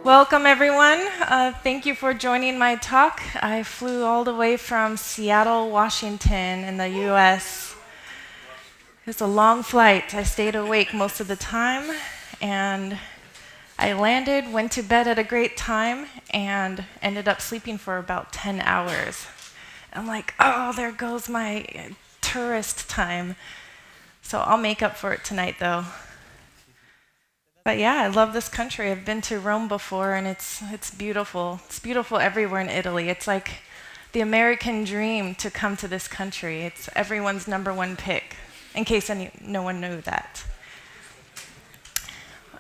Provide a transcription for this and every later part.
Welcome, everyone. Thank you for joining my talk. I flew all the way from Seattle, Washington in the US. It's a long flight. I stayed awake most of the time, and I landed, went to bed at a great time, and ended up sleeping for about 10 hours. I'm like, oh, there goes my tourist time. So I'll make up for it tonight, though. But yeah, I love this country. I've been to Rome before, and it's beautiful. It's beautiful everywhere in Italy. It's like the American dream to come to this country. It's everyone's #1 pick, in case no one knew that.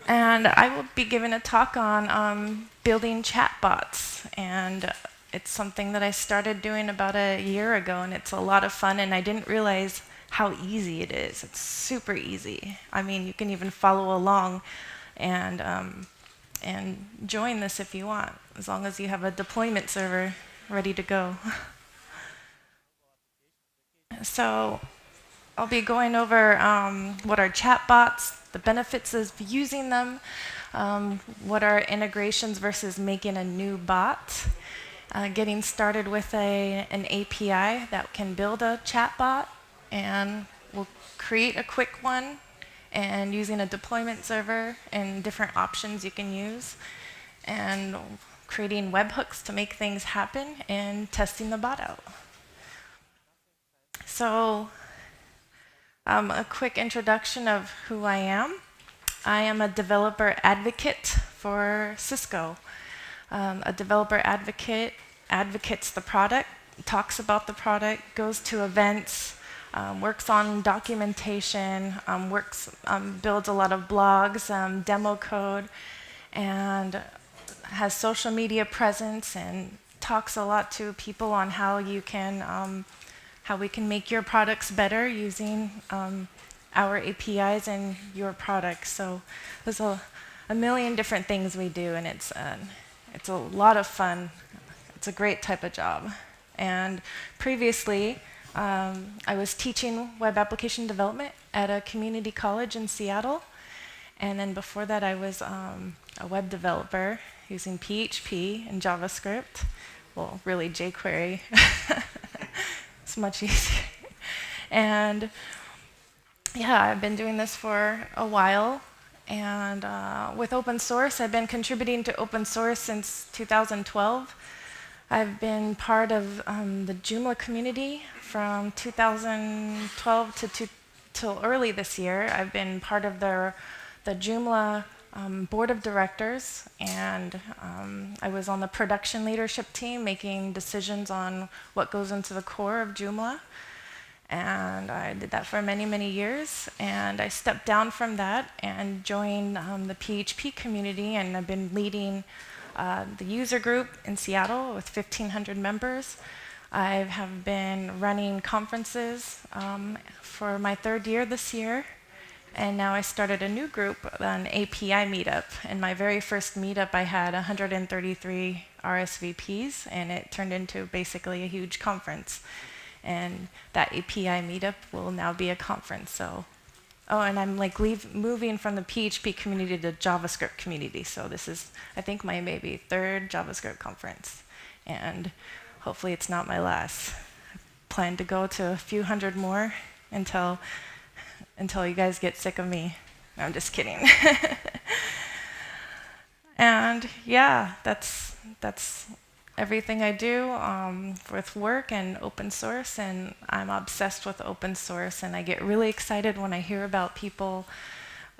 And I will be giving a talk on building chatbots, and it's something that I started doing about a year ago, and it's a lot of fun, and I didn't realize how easy it is. It's super easy. I mean, you can even follow along and join this if you want, as long as you have a deployment server ready to go. So I'll be going over what are chatbots, the benefits of using them, what are integrations versus making a new bot, getting started with an API that can build a chatbot, and we'll create a quick one, and using a deployment server and different options you can use, and creating webhooks to make things happen, and testing the bot out. So a quick introduction of who I am. I am a developer advocate for Cisco. A developer advocate advocates the product, talks about the product, goes to events, works on documentation, builds a lot of blogs, demo code, and has social media presence, and talks a lot to people on how we can make your products better using our APIs and your products. So there's a million different things we do, and it's a lot of fun. It's a great type of job. And previously, I was teaching web application development at a community college in Seattle. And then before that, I was a web developer using PHP and JavaScript. Well, really jQuery. It's much easier. And yeah, I've been doing this for a while. And with open source, I've been contributing to open source since 2012. I've been part of the Joomla community from 2012 till early this year. I've been part of the Joomla board of directors, and I was on the production leadership team making decisions on what goes into the core of Joomla. And I did that for many, many years. And I stepped down from that and joined the PHP community, and I've been leading the user group in Seattle with 1,500 members. I have been running conferences for my 3rd year this year, and now I started a new group, an API meetup. And my very first meetup, I had 133 RSVPs, and it turned into basically a huge conference. And that API meetup will now be a conference. So, and I'm like moving from the PHP community to the JavaScript community. So this is, I think, my maybe 3rd JavaScript conference, and hopefully it's not my last. I plan to go to a few hundred more until you guys get sick of me. No, I'm just kidding. And yeah, that's everything I do with work and open source, and I'm obsessed with open source, and I get really excited when I hear about people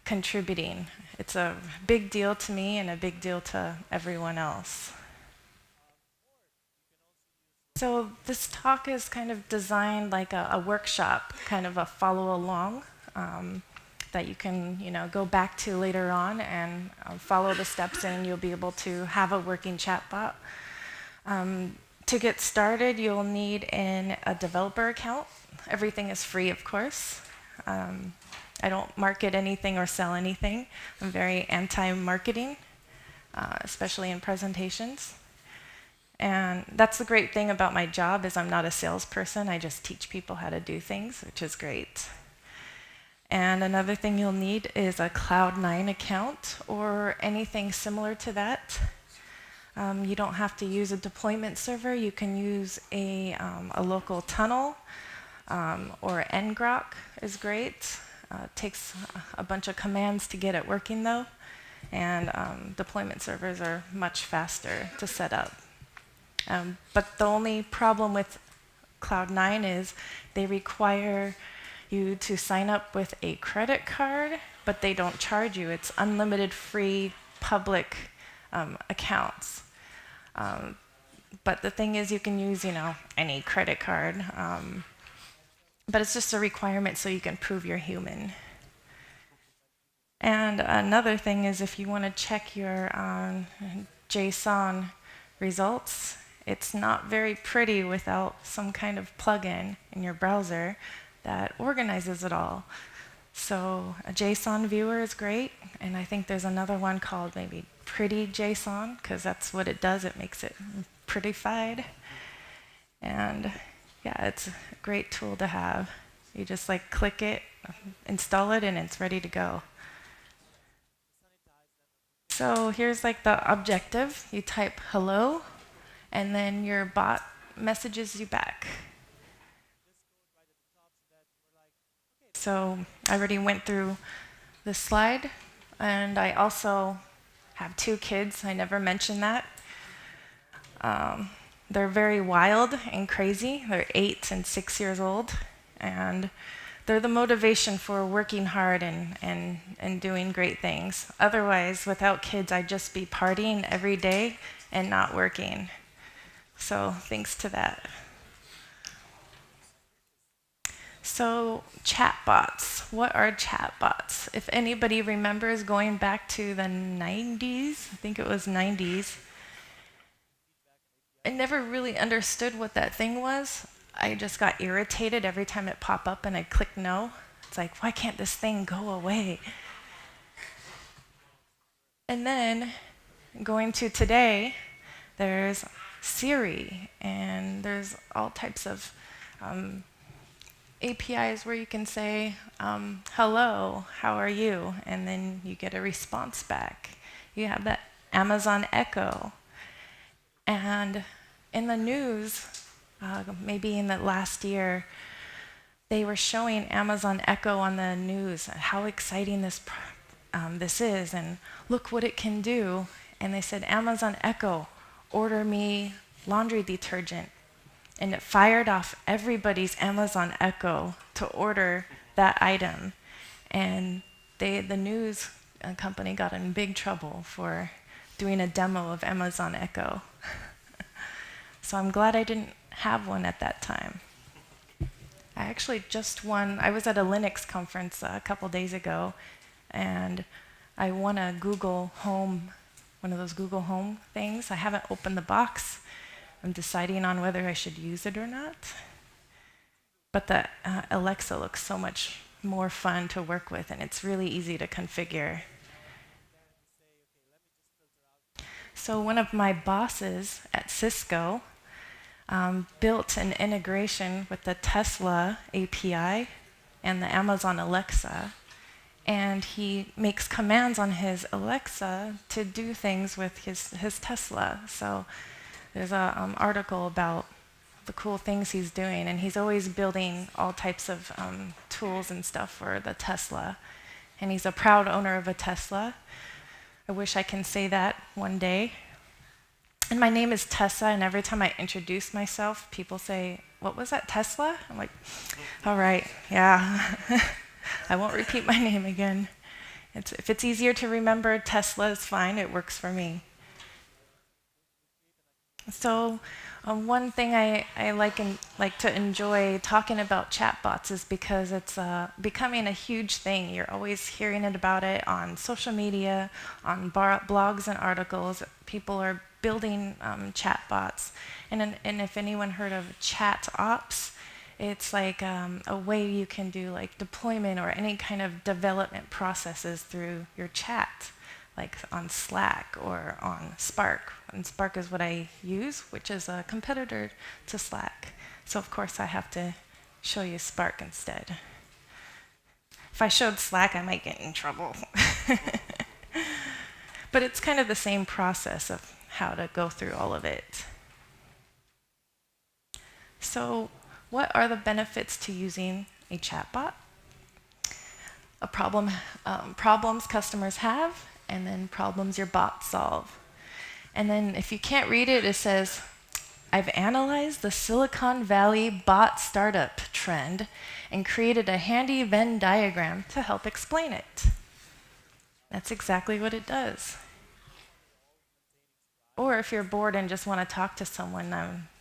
contributing. It's a big deal to me and a big deal to everyone else. So this talk is kind of designed like a workshop, kind of a follow along that you can go back to later on and follow the steps, and you'll be able to have a working chatbot. To get started, you'll need a developer account. Everything is free, of course. I don't market anything or sell anything. I'm very anti-marketing, especially in presentations. And that's the great thing about my job is I'm not a salesperson. I just teach people how to do things, which is great. And another thing you'll need is a Cloud9 account or anything similar to that. You don't have to use a deployment server. You can use a local tunnel, or ngrok is great. It takes a bunch of commands to get it working though, and deployment servers are much faster to set up. But the only problem with Cloud9 is they require you to sign up with a credit card, but they don't charge you. It's unlimited free public accounts. But the thing is, you can use, any credit card. But it's just a requirement so you can prove you're human. And another thing is if you want to check your JSON results, it's not very pretty without some kind of plugin in your browser that organizes it all. So a JSON viewer is great, and I think there's another one called maybe Pretty JSON, because that's what it does. It makes it prettified. And yeah, it's a great tool to have. You just click it, install it, and it's ready to go. So here's the objective. You type hello, and then your bot messages you back. So I already went through this slide, and I also have 2 kids. I never mentioned that. They're very wild and crazy. They're 8 and 6 years old, and they're the motivation for working hard and doing great things. Otherwise, without kids, I'd just be partying every day and not working. So thanks to that. So chatbots. What are chatbots? If anybody remembers going back to the 90s, I think it was 90s, I never really understood what that thing was. I just got irritated every time it popped up and I'd click no. It's like, why can't this thing go away? And then going to today, there's Siri, and there's all types of APIs where you can say, hello, how are you? And then you get a response back. You have that Amazon Echo. And in the news, maybe in the last year, they were showing Amazon Echo on the news, how exciting this is, and look what it can do. And they said, Amazon Echo, order me laundry detergent. And it fired off everybody's Amazon Echo to order that item. And the news company got in big trouble for doing a demo of Amazon Echo. So I'm glad I didn't have one at that time. I actually just won. I was at a Linux conference a couple days ago, and I won a Google Home, one of those Google Home things. I haven't opened the box. I'm deciding on whether I should use it or not. But the Alexa looks so much more fun to work with, and it's really easy to configure. So one of my bosses at Cisco built an integration with the Tesla API and the Amazon Alexa, and he makes commands on his Alexa to do things with his Tesla. So there's an article about the cool things he's doing, and he's always building all types of tools and stuff for the Tesla. And he's a proud owner of a Tesla. I wish I can say that one day. And my name is Tessa, and every time I introduce myself, people say, what was that, Tesla? I'm like, all right, yeah. I won't repeat my name again. If it's easier to remember, Tesla is fine. It works for me. So one thing I like to enjoy talking about chatbots is because it's becoming a huge thing. You're always hearing about it on social media, on blogs and articles. People are building chatbots. And if anyone heard of chat ops, It's like a way you can do like deployment or any kind of development processes through your chat, like on Slack or on Spark. And Spark is what I use, which is a competitor to Slack. So of course I have to show you Spark instead. If I showed Slack, I might get in trouble. But it's kind of the same process of how to go through all of it. So what are the benefits to using a chatbot? Problems customers have, and then problems your bots solve. And then if you can't read it, it says, I've analyzed the Silicon Valley bot startup trend and created a handy Venn diagram to help explain it. That's exactly what it does. Or if you're bored and just want to talk to someone,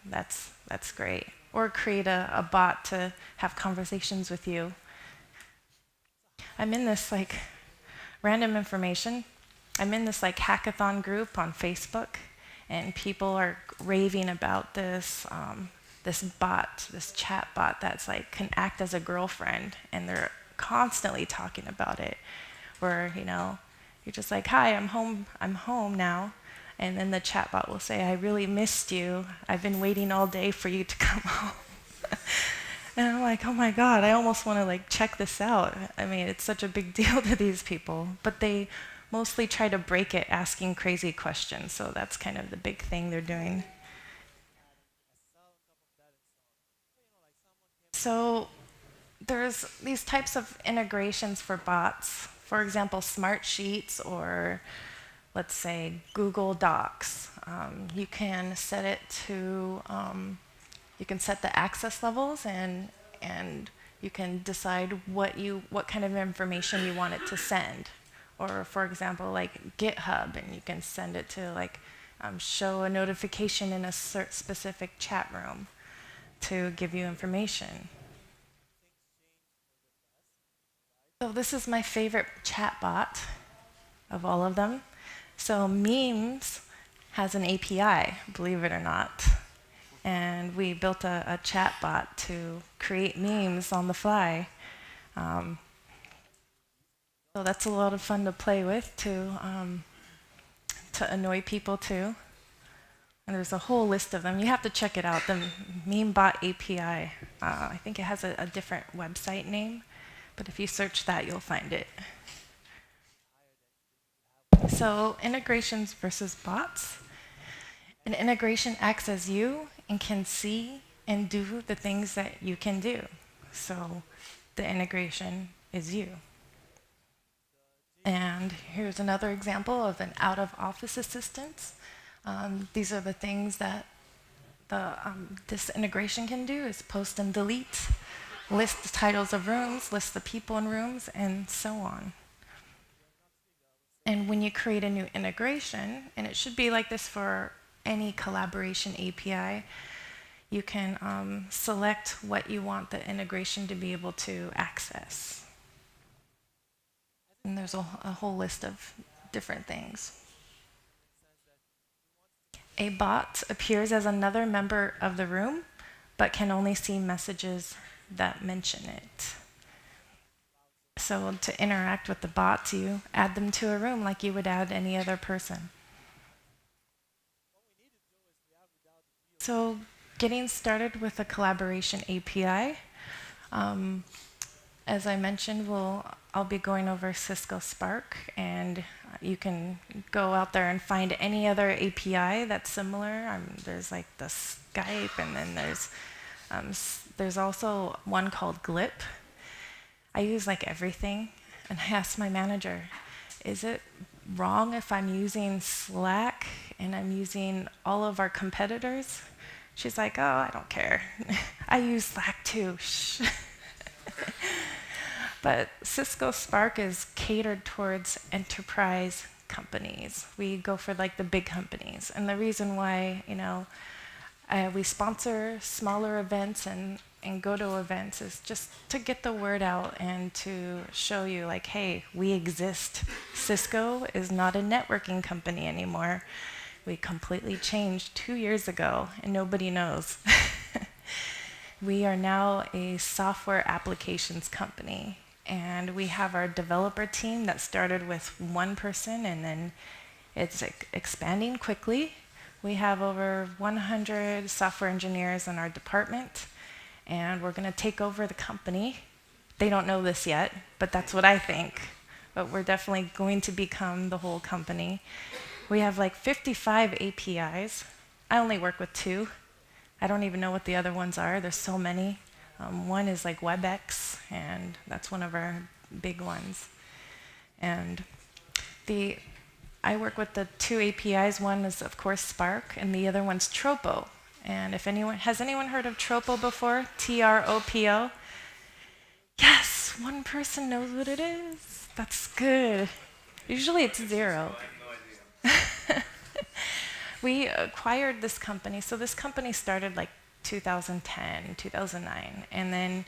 that's great. Or create a bot to have conversations with you. I'm in this like random information. I'm in this like hackathon group on Facebook, and people are raving about this this bot, this chat bot that's like can act as a girlfriend, and they're constantly talking about it. Where you're just like, hi, I'm home now. And then the chatbot will say, I really missed you. I've been waiting all day for you to come home. And I'm like, oh my God, I almost want to like check this out. I mean, it's such a big deal to these people. But they mostly try to break it asking crazy questions. So that's kind of the big thing they're doing. So there's these types of integrations for bots. For example, Smart Sheets or let's say Google Docs. You can set it to, you can set the access levels and you can decide what kind of information you want it to send. Or for example, like GitHub, and you can send it to like show a notification in a specific chat room to give you information. So this is my favorite chatbot of all of them. So Memes has an API, believe it or not. And we built a chatbot to create memes on the fly. So that's a lot of fun to play with, to annoy people too. And there's a whole list of them. You have to check it out, the MemeBot API. I think it has a different website name, but if you search that, you'll find it. So integrations versus bots. An integration acts as you and can see and do the things that you can do. So the integration is you. And here's another example of an out-of-office assistant. These are the things that this integration can do, is post and delete, list the titles of rooms, list the people in rooms, and so on. And when you create a new integration, and it should be like this for any collaboration API, you can select what you want the integration to be able to access. And there's a whole list of different things. A bot appears as another member of the room, but can only see messages that mention it. So to interact with the bots, you add them to a room like you would add any other person. So getting started with a collaboration API, as I mentioned, I'll be going over Cisco Spark, and you can go out there and find any other API that's similar. There's like the Skype, and then there's also one called GLIP. I use like everything, and I asked my manager, is it wrong if I'm using Slack and I'm using all of our competitors? She's like, oh, I don't care. I use Slack too. Shh. But Cisco Spark is catered towards enterprise companies. We go for like the big companies. And the reason why, we sponsor smaller events and go to events is just to get the word out and to show you like, hey, we exist. Cisco is not a networking company anymore. We completely changed 2 years ago, and nobody knows. We are now a software applications company, and we have our developer team that started with one person, and then it's expanding quickly. We have over 100 software engineers in our department, and we're going to take over the company. They don't know this yet, but that's what I think. But we're definitely going to become the whole company. We have like 55 APIs. I only work with 2. I don't even know what the other ones are. There's so many. One is like WebEx, and that's one of our big ones. And I work with the 2 APIs. One is, of course, Spark, and the other one's Tropo. And if anyone has anyone heard of Tropo before? Tropo. Yes, one person knows what it is. That's good. Usually it's 0. We acquired this company. So this company started like 2010, 2009, and then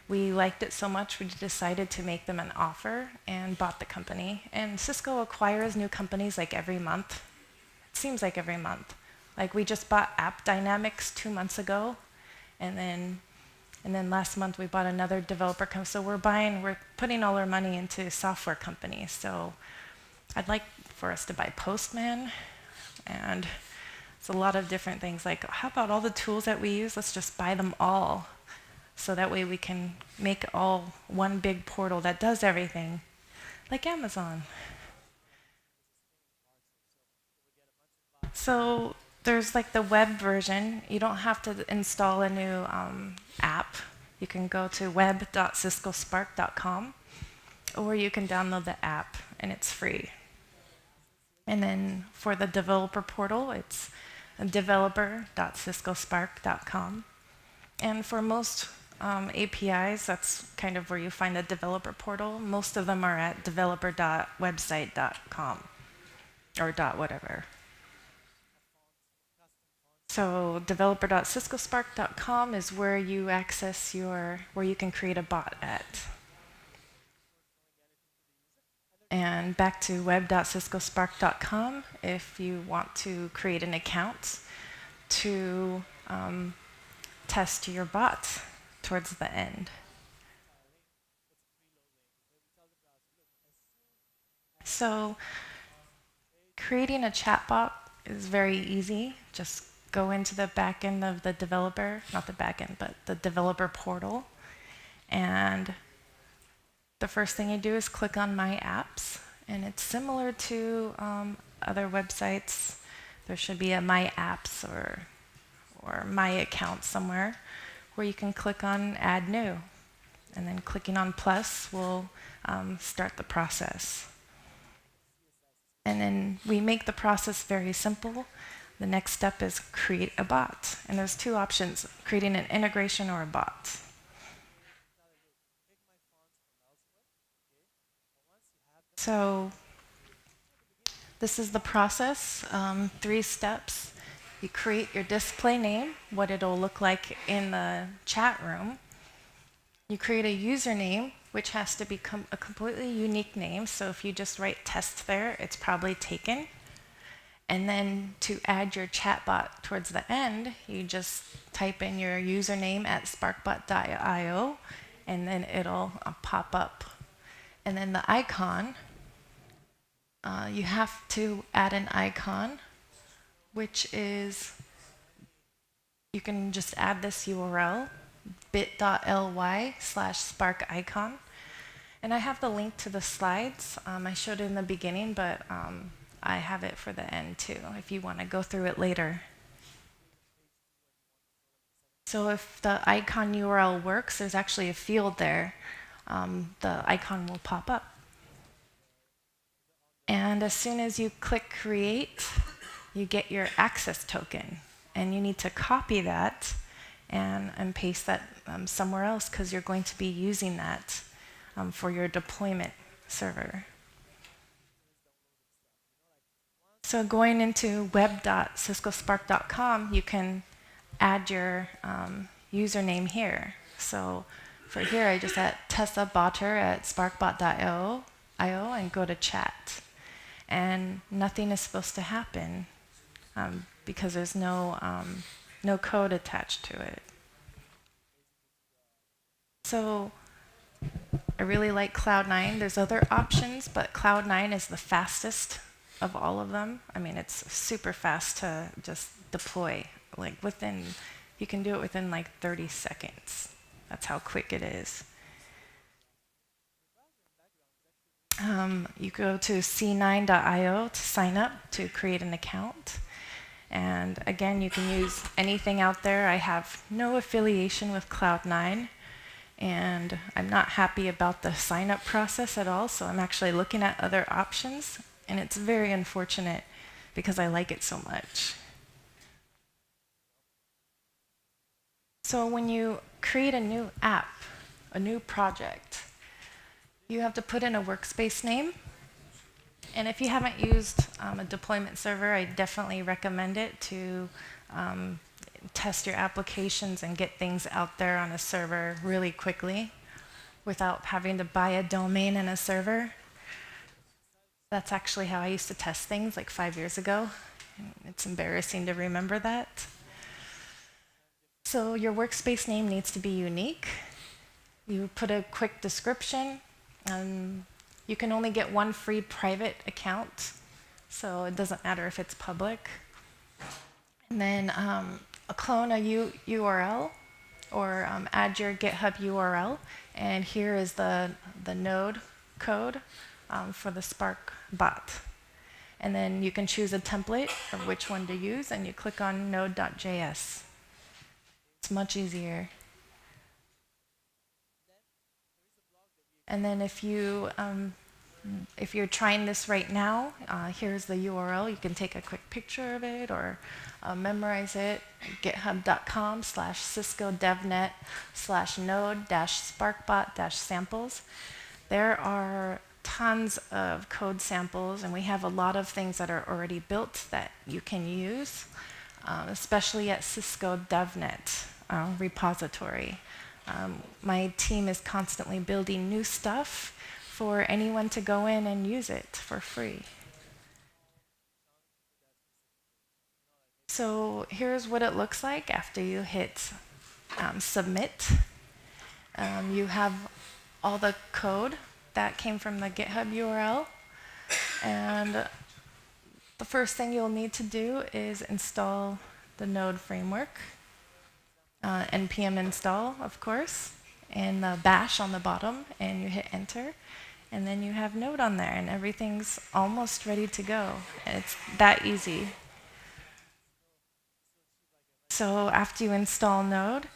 we liked it so much we decided to make them an offer and bought the company. And Cisco acquires new companies like every month. It seems like every month. Like we just bought App Dynamics 2 months ago, and then last month we bought another developer company. So we're putting all our money into software companies. So I'd like for us to buy Postman, and it's a lot of different things. Like, how about all the tools that we use? Let's just buy them all. So that way we can make all one big portal that does everything, like Amazon. So there's like the web version. You don't have to install a new app. You can go to web.ciscospark.com, or you can download the app, and it's free. And then for the developer portal, it's developer.ciscospark.com. And for most APIs, that's kind of where you find the developer portal. Most of them are at developer.website.com or .whatever. So developer.ciscospark.com is where you access where you can create a bot at. And back to web.ciscospark.com if you want to create an account to test your bot towards the end. So creating a chatbot is very easy. Just go into the back end of the developer, not the back end, but the developer portal. And the first thing you do is click on My Apps. And it's similar to other websites. There should be a My Apps or My Account somewhere where you can click on Add New. And then clicking on plus will start the process. And then we make the process very simple. The next step is create a bot. And there's 2 options, creating an integration or a bot. So this is the process, 3 steps. You create your display name, what it'll look like in the chat room. You create a username, which has to become a completely unique name. So if you just write test there, it's probably taken. And then to add your chatbot towards the end, you just type in your username at sparkbot.io, and then it'll pop up. And then the icon, you have to add an icon, which is, you can just add this URL, bit.ly/sparkicon. And I have the link to the slides. I showed it in the beginning, but I have it for the end too, if you want to go through it later. So if the icon URL works, there's actually a field there. The icon will pop up. And as soon as you click create, you get your access token. And you need to copy that and paste that somewhere else, because you're going to be using that for your deployment server. So going into web.ciscospark.com, you can add your username here. So for here, I just add Tessa at sparkbot.io and go to chat. And nothing is supposed to happen because there's no code attached to it. So I really like Cloud9. There's other options, but Cloud9 is the fastest of all of them. I mean, it's super fast to just deploy. Like you can do it within like 30 seconds. That's how quick it is. You go to c9.io to sign up to create an account. And again, you can use anything out there. I have no affiliation with Cloud9, and I'm not happy about the sign-up process at all, so I'm actually looking at other options, and it's very unfortunate because I like it so much. So when you create a new app, a new project, you have to put in a workspace name. And if you haven't used a deployment server, I definitely recommend it to test your applications and get things out there on a server really quickly without having to buy a domain and a server. That's actually how I used to test things like 5 years ago. It's embarrassing to remember that. So your workspace name needs to be unique. You put a quick description. You can only get one free private account, so it doesn't matter if it's public. And then clone a URL or add your GitHub URL. And here is the node code for the Spark bot. And then you can choose a template of which one to use, and you click on node.js. It's much easier. And then if you're trying this right now, here's the URL. You can take a quick picture of it or memorize it. github.com/sysco.devnet/node-sparkbot-samples. There are tons of code samples, and we have a lot of things that are already built that you can use, especially at Cisco DevNet repository. My team is constantly building new stuff for anyone to go in and use it for free. So here's what it looks like after you hit submit. You have all the code that came from the GitHub URL. And the first thing you'll need to do is install the Node framework. npm install, of course, and the bash on the bottom, and you hit enter. And then you have Node on there, and everything's almost ready to go. And it's that easy. So after you install Node,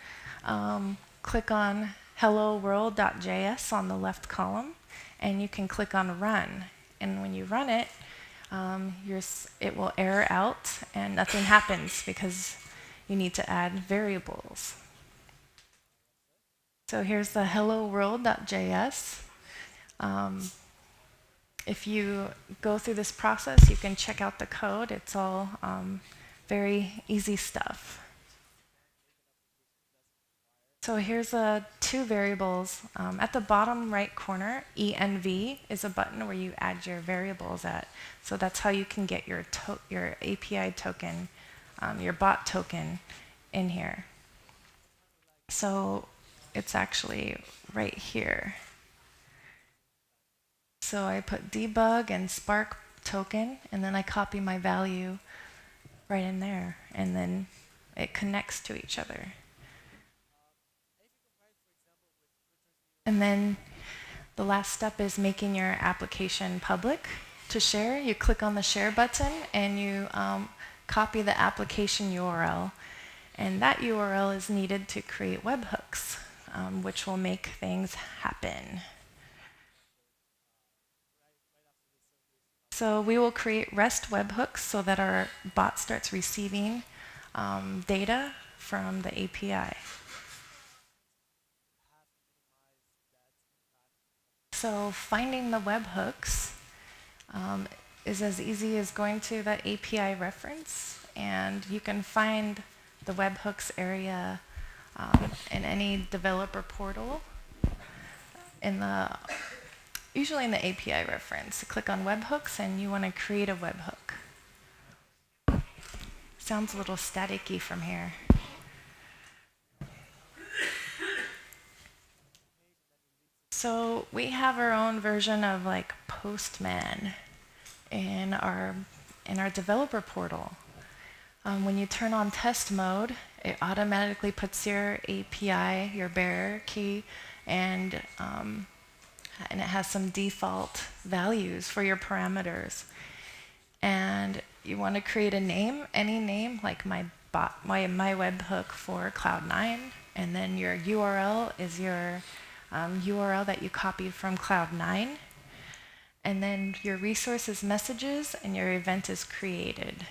click on Hello World.js on the left column, and you can click on Run. And when you run it, it will error out, and nothing happens because you need to add variables. So here's the Hello World.js. If you go through this process, you can check out the code. It's all very easy stuff. So here's two variables. At the bottom right corner, env is a button where you add your variables at. So that's how you can get your API token, your bot token in here. So it's actually right here. So I put debug and Spark token, and then I copy my value right in there, and then it connects to each other. And then the last step is making your application public to share. You click on the share button, and you copy the application URL. And that URL is needed to create webhooks, which will make things happen. So we will create REST webhooks so that our bot starts receiving data from the API. So finding the webhooks is as easy as going to that API reference, and you can find the webhooks area in any developer portal. Usually in the API reference, you click on webhooks and you want to create a webhook. Sounds a little staticky from here. So we have our own version of like Postman in our developer portal. When you turn on test mode, it automatically puts your API, your bearer key, and it has some default values for your parameters. And you want to create a name, any name, like my webhook for Cloud9, and then your URL is your URL that you copied from Cloud9, and then your resource is messages, and your event is created.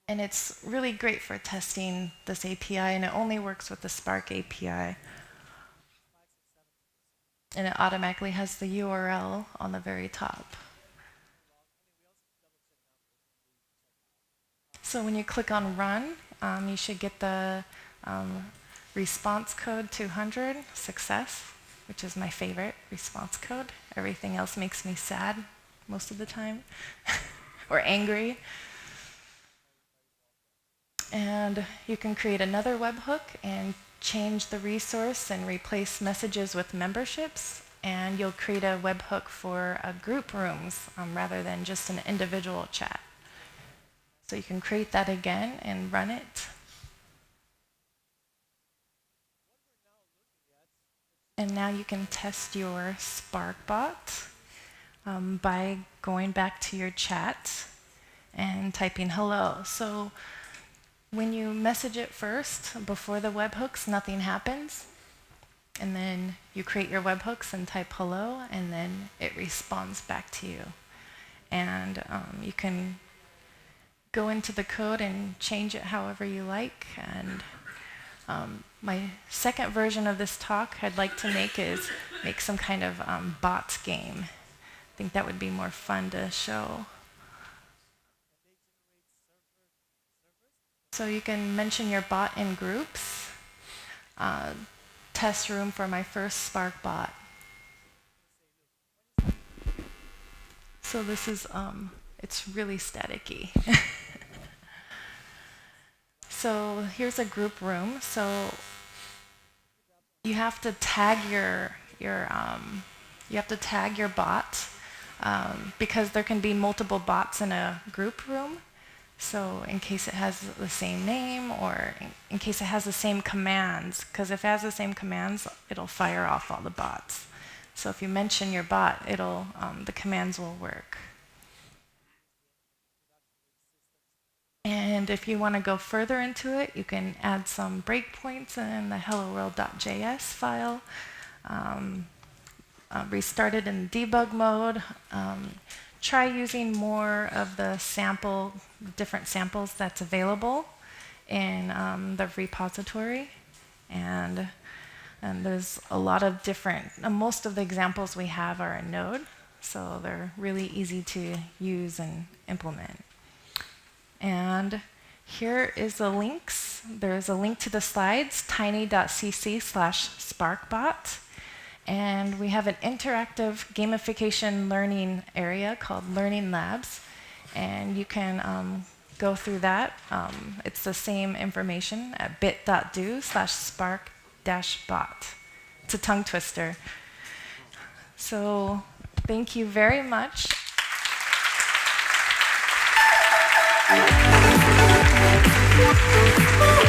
And it's really great for testing this API, and it only works with the Spark API. And it automatically has the URL on the very top. So when you click on Run, you should get the response code 200, success, which is my favorite response code. Everything else makes me sad most of the time, or angry. And you can create another webhook and change the resource and replace messages with memberships. And you'll create a webhook for group rooms rather than just an individual chat. So you can create that again and run it. And now you can test your Spark bot by going back to your chat and typing hello. So when you message it first, before the webhooks, nothing happens. And then you create your webhooks and type hello, and then it responds back to you. And you can go into the code and change it however you like. And my second version of this talk I'd like to make some kind of bot game. I think that would be more fun to show. So you can mention your bot in groups. Test room for my first Spark bot. So this is, it's really staticky. So here's a group room. So you have to tag your bot because there can be multiple bots in a group room. So in case it has the same name, or in case it has the same commands, because if it has the same commands, it'll fire off all the bots. So if you mention your bot, the commands will work. And if you want to go further into it, you can add some breakpoints in the hello world.js file, restart it in debug mode, try using more of the different samples that's available in the repository. And there's a lot of different, most of the examples we have are in Node, so they're really easy to use and implement. And here is the links. There's a link to the slides, tiny.cc/sparkbot. And we have an interactive gamification learning area called Learning Labs. And you can go through that. It's the same information at bit.do/spark-bot. It's a tongue twister. So thank you very much. Thank you.